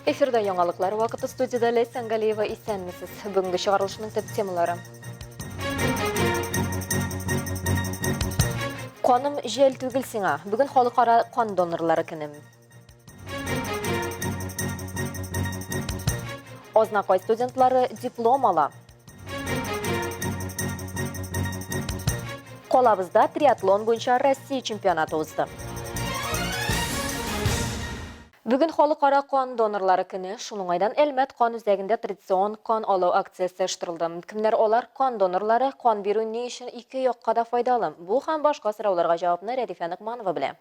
Эфирда яңалыклар вакыты студияда Лейсан Галиева исәнмесез. Бүгінгі шығарылышының төп темалары. Қаным жел түгел сиңа. Бүгін халықара қан донорлары күні. Ознакай студентлары диплом ала. Қолабызда триатлон бойынша Россия чемпионаты узды. Бүгін халықара қан донорлары күні, шуның айдан әлмәт қан үзәгендә традицион қан алу акциясы оештырылды. Кемнәр олар қан донорлары, қан бирү ни өчен ике якка да файдалы? Бу һәм башка сорауларга җавапны Рәдифә Нигъманова белә.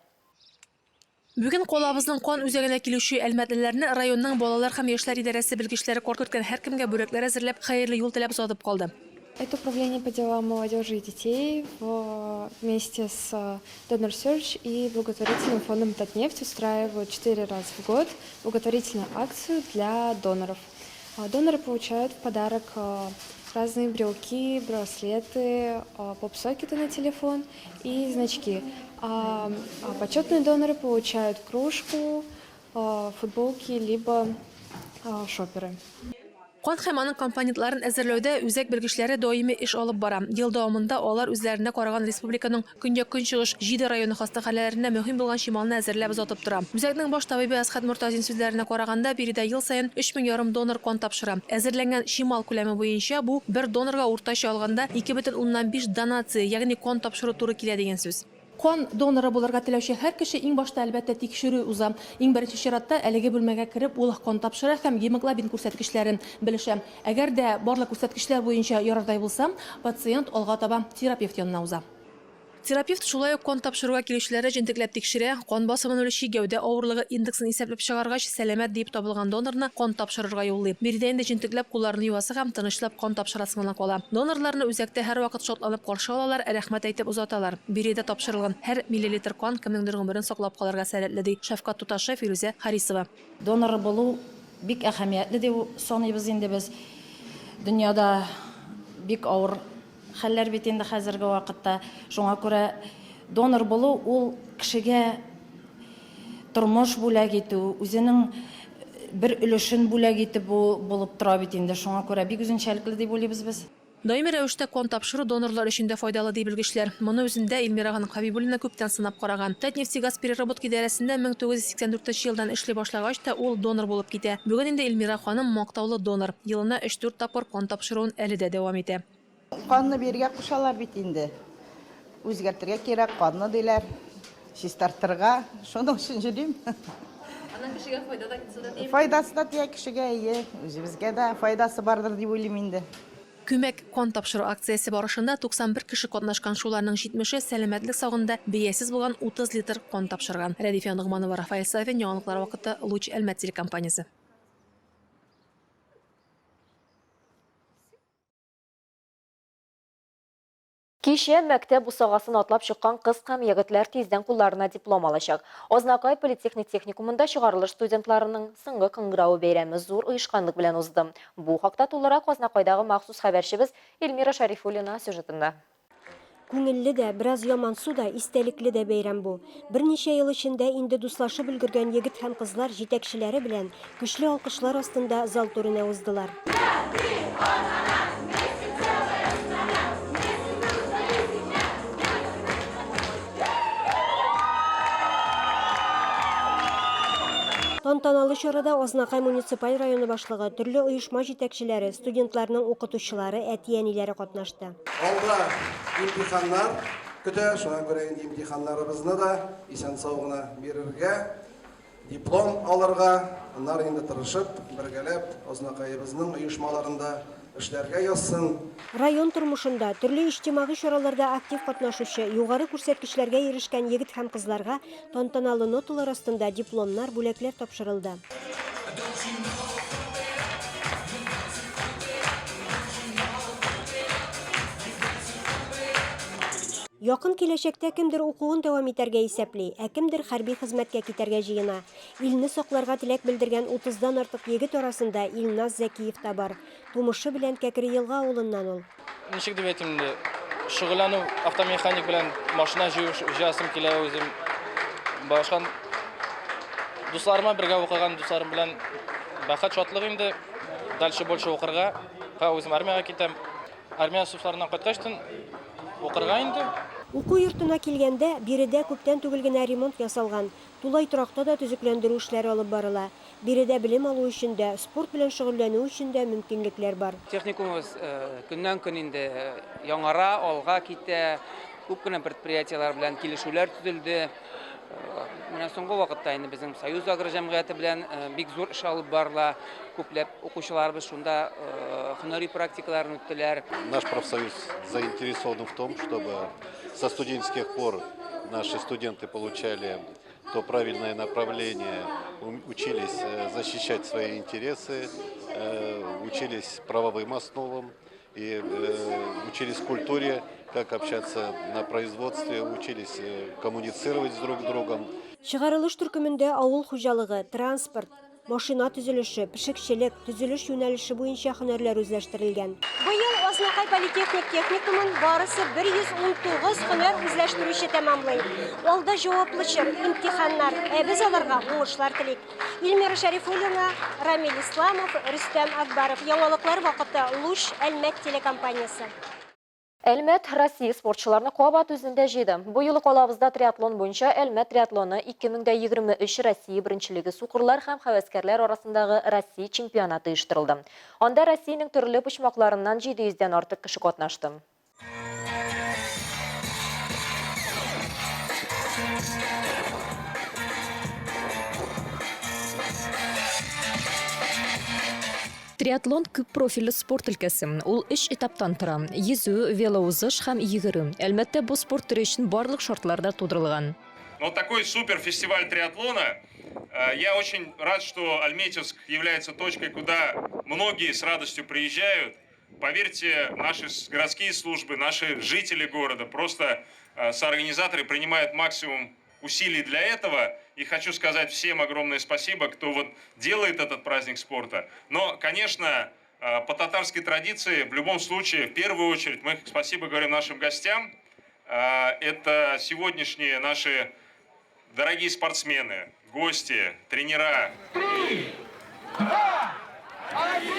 Бүгін қолабызның қан үзәгенә килүче әлмәтлеләрне районның балалар һәм яшьләр идарәсе белгечләре коркыткан һәркемгә бүләкләр әзерләп, хәерле юл теләп озатып калды. Это управление по делам молодежи и детей вместе с Donor Search и благотворительным фондом «Татнефть» устраивают 4 раза в год благотворительную акцию для доноров. Доноры получают в подарок разные брелки, браслеты, поп-сокеты на телефон и значки. А почетные доноры получают кружку, футболки либо шоперы. Қан һәм аның компонентларын әзерләүдә үзәк белгечләре даими эш алып бара. Ел дәвамында алар үзләренә караган республиканың көньяк-көнчыгыш 7 районы хастаханәләренә мөһим булган шималны әзерләп озатып тора. Үзәкнең баш табибы Асхат Муртазин сүзләренә караганда, биредә ел саен 3,5 донор кан тапшыра. Әзерләнгән шимал күләме буенча бу бер донорга уртача алганда 2,5 донация, ягъни кан тапшыру туры килә дигән сүз. Қан доноры булырга теләүче һәр кеше иң башта әлбәттә тикшерү уза. Иң беренче чиратта әлеге бүлмәгә кереп, ул кан тапшыра һәм гемоглобин күрсәткечләрен белешә. Әгәр дә барлык күрсәткечләр буенча ярардай булса, пациент алга таба терапевт янына уза. Терапевт шулай ук кан тапшыруга килүчеләрне җентекләп тикшерә, кан басымын үлчи, гәүдә авырлыгы индексын исәпләп чыгаргач, сәламәт дип табылган донорны кан тапшырырга юллый. Биредә инде җентекләп кулларны юасы һәм тынычлап кан тапшырасы гына кала. Донорларны үзәктә һәр вакыт шатланып каршы алалар, рәхмәт әйтеп озаталар. Биредә тапшырылган һәр миллилитр кан кемнеңдер гомерен саклап калырга сәләтле ди Шәфкать туташы Фирүзә Харисова. Донор булу бик әһәмиятле дип саныйбыз инде без. Дөньяда бик авыр хәлләр бит инде хәзерге вакытта. Шуңа күрә донор булу ул кешегә тормыш бүләк итү, үзенең бер өлешен бүләк итеп булып тора бит инде. Шуңа күрә бик үзенчәлекле дип уйлыйбыз без. Даими рәвештә кан тапшыру донорлар өчен дә файдалы ди белгечләр. Моны үзендә Эльмира Хабибуллина күптән сынап караган. Татнефтьгаз переработка идарәсендә 1984 елдан эшли башлагач та ул донор булып китә. Бүген инде Эльмира ханым мактаулы донор. Елына 3-4 тапкыр кан тапшыруын әле дә дәвам итә. Канны бергә кушалар бит инде. Үзгәртергә кирәк канны диләр. Чистартырга, шуның өчен җөрим. Аның кешегә файда да китсә дә. Файдасы да тия кешегә, үзебезгә дә файдасы бардыр дип уйлыйм инде. Күмәк кан тапшыру акциясе барышында 91 кеше катнашкан, шуларның 70-е сәламәтлек сагында биясез булган 30 литр кан тапшырган. Рәдифә Нигъманова, Рафаэль Сафин, яңалыклар вакыты, Луч Әлмәт телекомпаниясе. Кичә мәктәп бусагасын атлап чыккан кыз һәм егетләр тиздән кулларына диплом алачак. Ознакай политехник техникумында чыгарылыш студентларының соңгы кыңгырау бәйрәме зур оешканлык белән узды. Бу хакта тулырак Ознакайдагы махсус хәбәрчебез Эльмира Шарифуллина сюжетында. Күңелле дә, бераз ямансу да, истәлекле дә бәйрәм бу. Берничә ел эчендә инде дуслашып өлгергән егет һәм кызлар җитәкчеләре белән көчле алкышлар астында зал түренә уздылар. Тантаналы чарада Ознакай муниципаль районы башлыгы, төрле оешма җитәкчеләре, студентларның укытучылары, әти-әниләре катнашты. Алда имтиханнар көтә, шуңа күрә инде имтиханнарыбызны да исән-сау гына бирергә, диплом алырга, аннары инде тырышып, бергәләп Ознакайыбызның оешмаларында эшләргә язсын. Район тормышында төрле иҗтимагый чараларда актив катнашучы, югары күрсәткечләргә ирешкән егет һәм кызларга тантаналы ноталар астында дипломнар, бүләкләр тапшырылды. Якын киләчәктә кемдер укуын дәвам итәргә исәпли, ә кемдер хәрби хезмәткә китәргә җыена. Илне сакларга теләк белдергән 30дан артык егет арасында Илназ Зәкиев та бар. Тумышы белән Кәкре елга авылыннан ул. Ничек дип әйтим инде, шөгыльләнү автомеханик белән машина җыясым килә үзем. Башка дусларыма бергә укыган дусларым белән бәхет шатлык инде. Дальше больше укырга. Үзем армиягә китәм. Армия суфларыннан кайткачтан укырга инде. Уку йортына килгәндә, биредә күптән түгел генә ремонт ясалган. Тулай торакта да төзекләндерү эшләре алып барыла. Биредә белем алу өчен дә, спорт белән шөгыльләнү өчен дә мөмкинлекләр бар. Техникумыз көннән-көн инде яңара, алга китә. Күп кенә предприятиеләр белән килешүләр төзелде. Менә соңгы вакытта инде безнең Союз агр җәмгыяте белән бик зур эш алып барыла. Күпләп укучыларыбыз шунда һөнәри практикаларын үттеләр. Наш профсоюз заинтересован в том, чтобы со студенческих пор наши студенты получали то правильное направление, учились защищать свои интересы, учились правовым основам и учились культуре, как общаться на производстве, учились коммуницировать с друг другом. Чыгарылыш төркемендә авыл хуҗалыгы, транспорт, машина төзелеше, пешекчелек, төзелеш юнәлеше буенча һөнәрләр үзләштерелгән. Быел Азнакай политехник техникумын барысы 119 һөнәр үзләштерүче тәмамлый. Алда җаваплы чор, имтиханнар, без аларга уңышлар телик. Илмира Шәрифуллина, Рамил Исламов, Рөстәм Акбаров. Яңалыклар вакыты Луч Әлмәт телекомпаниясе. Әлмәт Россия спортчыларны Куабат үзендә җыйды. Бу юлы калабызда триатлон буенча Әлмәт триатлоны 2023 Россия беренчелеге сукырлар һәм хәвәскәрләр арасындагы Россия чемпионаты оештырылды. Анда Россиянең төрле почмакларыннан 700-дән артык кеше катнашты. Триатлон күп профильле спорт өлкәсе. Ул 3 этаптан тора. Йөзү, велоузыш һәм йөгерү. Әлбәттә, бу спорт төре өчен барлык шартлар да тудырылган. Вот такой супер фестиваль триатлона. Я очень рад, что Альметьевск является точкой, куда многие с радостью приезжают. Поверьте, наши городские службы, наши жители города, просто соорганизаторы принимают максимум усилий для этого. И хочу сказать всем огромное спасибо, кто вот делает этот праздник спорта. Но, конечно, по татарской традиции, в любом случае, в первую очередь, мы спасибо говорим нашим гостям. Это сегодняшние наши дорогие спортсмены, гости, тренера. 3, 2, 1.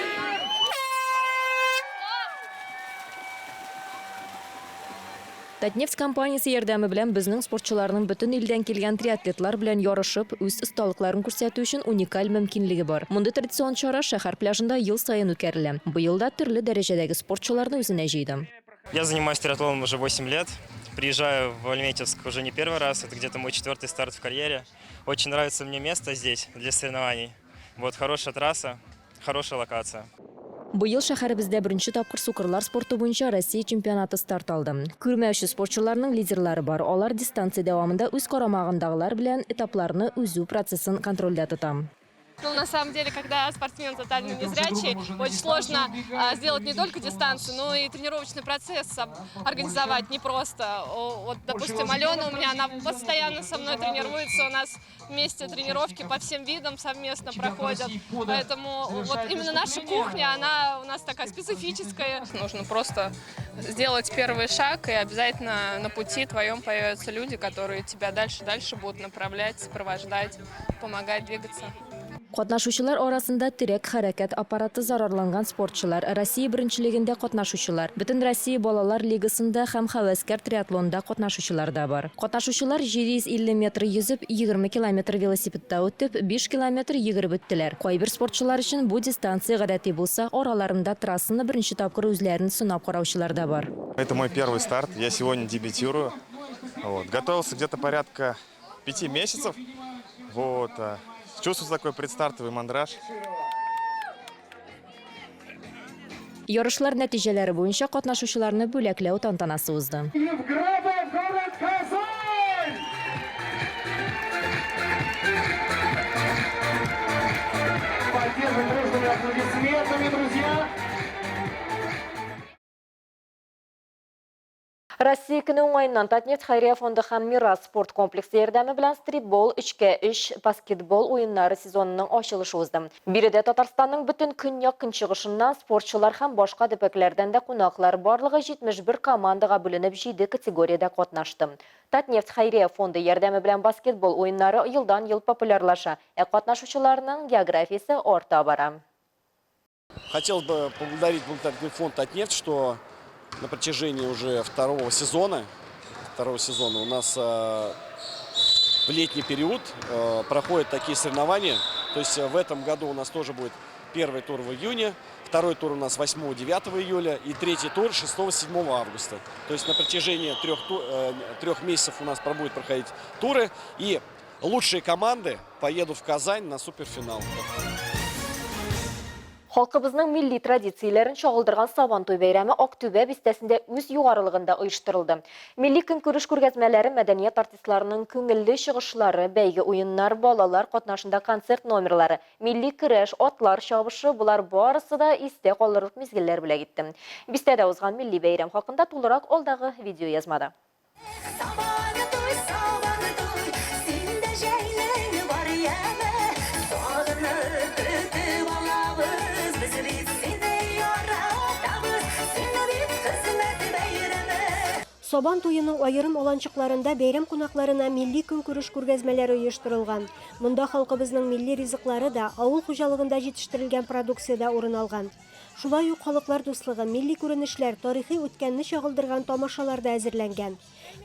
Татнефть компаниясе ярдәме белән безнең спортчыларның бөтен илдән килгән триатлетлар белән ярышып, үз осталыкларын күрсәтү өчен уникаль мөмкинлеге бар. Монда традицион чара шәһәр пляжында ел саен үткәрелә. Быел да төрле дәрәҗәдәге спортчыларны үзенә җыйды. Я занимаюсь триатлоном уже 8 лет. Приезжаю в Альметьевск уже не первый раз. Это где-то мой 4-й старт в карьере. Очень нравится мне место здесь для соревнований. Вот хорошая трасса, хорошая локация. Быел шәһәребездә беренче тапкыр сукырлар спорты буенча Россия чемпионаты старт алды. Күрмәүче спортчыларның лидерлары бар. Алар дистанция дәвамында үз карамагындагылар белән этапларны үзү процессын контрольдә тота. Ну, на самом деле, когда спортсмен тотально незрячий, очень сложно сделать не только дистанцию, но и тренировочный процесс организовать непросто. Вот, допустим, Алена у меня, она постоянно со мной тренируется, у нас вместе тренировки по всем видам совместно проходят. Поэтому вот именно наша кухня, она у нас такая специфическая. Нужно просто сделать первый шаг, и обязательно на пути твоем появятся люди, которые тебя дальше будут направлять, сопровождать, помогать двигаться. Катнашучылар арасында тирәк хәрәкәт аппараты зарарланган спортчылар, Россия беренчелегендә катнашучылар, Бөтен Россия балалар лигасында һәм хәвәскәр триатлонда катнашучылар да бар. Катнашучылар 750 метр йөзеп, 20 километр велосипедта үтеп, 5 километр йөгереп үттеләр. Кайбер спортчылар өчен бу дистанция гадәти булса, араларында трассаны беренче тапкыр үзләрен сынап караучылар да бар. Это мой первый старт. Я сегодня дебютирую. Вот. Готовился где-то порядка 5 месяцев. Вот. Чувствую такой предстартовый мандраж. Ярышлар нәтиҗәләре буенча катнашучыларны бүләкләү тантанасы узды. Россия көне уңайынан Татнефть Хайрия фонды һәм Мирас спорт комплексы ярдәме белән стритбол, 3-3 баскетбол уеннары сезонының ачылышы узды. Биредә Татарстанның бөтен көньяк көнчыгышыннан спортчылар һәм башка төбәкләрдән дә кунаклар барлыгы 71 командага бүленеп 7 категориядә катнашты. Татнефть Хайрия фонды ярдәме белән баскетбол уеннары елдан-ел популярлаша, катнашучыларның географиясе арта бара. Хотелось бы поблагодарить благотворительный фонд «Татнефть», что на протяжении уже второго сезона у нас в летний период проходят такие соревнования. То есть в этом году у нас тоже будет первый тур в июне, второй тур у нас 8-9 июля и третий тур 6-7 августа. То есть на протяжении трех месяцев у нас будет проходить туры, и лучшие команды поедут в Казань на суперфинал. Халкыбызның милли традицияләрен чагылдырган Сабантуй бәйрәме Актүбә бистәсендә үз югарылыгында оештырылды. Милли көнкүреш күргәзмәләре, мәдәният артистларының күңелле чыгышлары, бәйге уеннар, балалар катнашында концерт номерлары, милли көрәш, атлар чабышы булар барысы да истә калырлык мизгелләр белән китте. Бистәдә узган милли бәйрәм хакында тулырак алдагы видео язмада. Сабантуйның айырым аланчыкларында бәйрәм кунакларына милли көнкүреш күргәзмәләре оештырылган. Монда халкыбызның милли ризыклары да, авыл хуҗалыгында җитештерелгән продукцияда урын алган. Шулай ук халыклар дуслыгы, милли күренешләр, тарихи үткәнне чагылдырган тамашалар да әзерләнгән.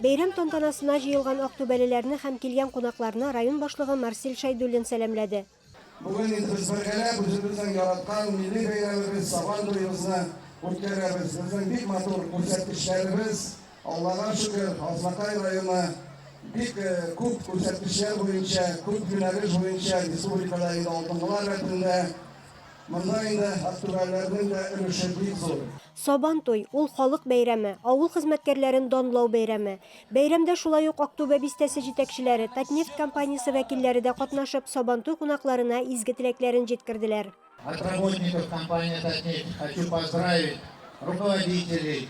Бәйрәм тантанасына җыелган актүбәлеләрне һәм килгән кунакларны район башлыгы Марсель Шайдуллин сәламләде. Бүген инде без бергәләп үзебезнең яраткан милли бәйрәмебез Сабантуйыбызны үткәрәбез. Безнең бик матур күрсәткечләребез, Аллага шөкер, Азнакай районы бик күп күрсәткечләр буенча, күп юнәлеш буенча республикада инде алдынгылар рәтендә. Монда инде актүбәләрнең дә өлеше бик зур. Сабантуй ул халык бәйрәме, авыл хезмәткәрләрен данлау бәйрәме. Бәйрәмдә шулай ук Актүбә бистәсе җитәкчеләре, Татнефть компаниясе вәкилләре дә катнашып, Сабантуй кунакларына изге теләкләрен җиткерделәр. От работников компании «Татнефть» хочу поздравить руководителей,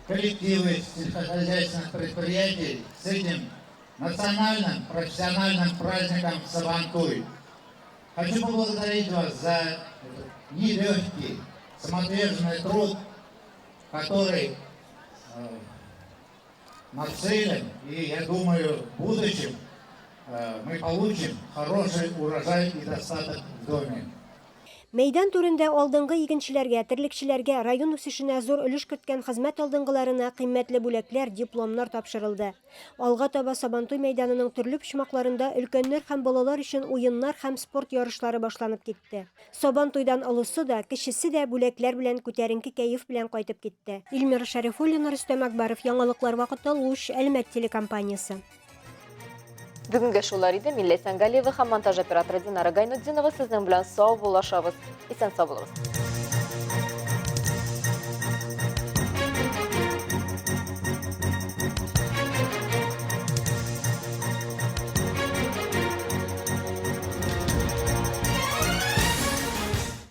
коллективы сельскохозяйственных предприятий с этим национальным профессиональным праздником Сабантуй. Хочу поблагодарить вас за нелегкий, самоотверженный труд, который нацелен, и я думаю, в будущем мы получим хороший урожай и достаток в доме. Мәйдан түрендә алдынгы игенчеләргә, терлекчеләргә, район үсешенә зур өлеш керткән хезмәт алдынгыларына кыйммәтле бүләкләр, дипломнар тапшырылды. Алга таба Сабантуй мәйданының төрле почмакларында өлкәннәр һәм балалар өчен уеннар һәм спорт ярышлары башланып китте. Сабантуйдан олысы да, кечесе дә бүләкләр белән күтәренке кәеф белән кайтып китте. Илмира Шәрифуллина, Рөстәм Акбаров, Яңалыклар вакыты Луш, Әлмәт телекомпаниясе. Бүгінгі шулар иде. Милли Сәнгалиева һәм монтаж операторы Динара Гайнутдинова сезнең белән сау булашабыз. Исән сау булыгыз.